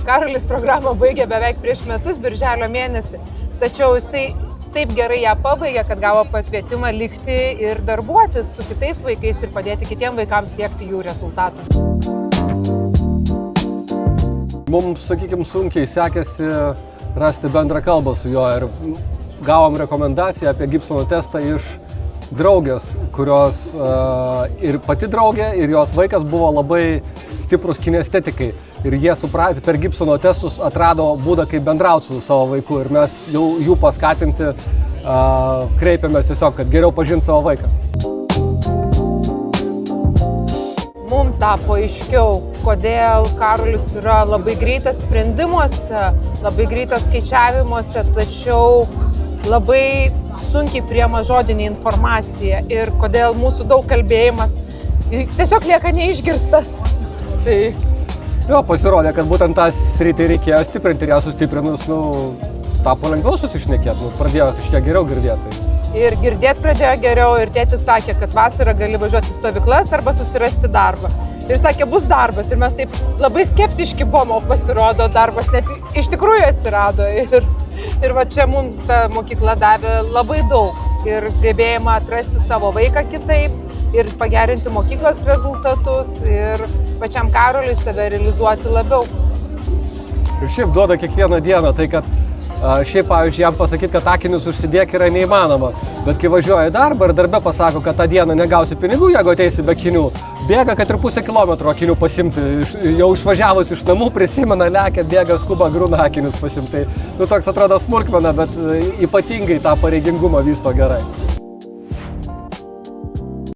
Karolis programą baigė beveik prieš metus, birželio mėnesį, tačiau jisai taip gerai ją pabaigė, kad gavo pakvietimą likti ir darbuotis su kitais vaikais ir padėti kitiems vaikams siekti jų rezultatų. Mums, sakykime, sunkiai sekėsi rasti bendrą kalbą su juo ir gavom rekomendaciją apie Gibsono testą iš draugės, kurios ir pati draugė, ir jos vaikas buvo labai stiprus kinestetikai. Ir jie supratę per Gibsono testus atrado būdą, kaip bendrauti su savo vaiku. Ir mes jau jų paskatinti kreipiamės tiesiog, kad geriau pažinti savo vaiką. Mums tapo aiškiau, kodėl Karolis yra labai greitas sprendimuose, labai greitas skaičiavimuose, tačiau labai sunkiai priima žodinį informaciją ir kodėl mūsų daug kalbėjimas tiesiog lieka neišgirstas. Tai... Jo, pasirodė, kad būtent tą sritį reikėjo stiprinti ir ją sustiprinus, tapo lengviau susišnekėti, pradėjo kažkiek geriau girdėti. Ir girdėti pradėjo geriau ir tėtis sakė, kad vasarą gali važiuoti į stovyklas arba susirasti darbą. Ir sakė, bus darbas. Ir mes taip labai skeptiški buvom, o pasirodo, darbas net iš tikrųjų atsirado. Ir va čia mums ta mokykla davė labai daug. Ir gebėjimą atrasti savo vaiką kitaip, ir pagerinti mokyklos rezultatus, ir pačiam Karoliui save realizuoti labiau. Ir šiaip duoda kiekvieną dieną, tai kad šiaip, pavyzdžiui, jam pasakyti, kad akinius užsidėk yra neįmanoma. Bet kai važiuoja į darbą ir darbe pasako, kad tą dieną negausi pinigų, jeigu ateisi be akinių, bėga, kad ir pusę kilometro akinių pasimti. Jau išvažiavus iš namų, prisimena, lekia, bėga, skuba, grūna akinius pasimti. Toks atrodo smulkmena, bet ypatingai tą pareigingumą vysto gerai.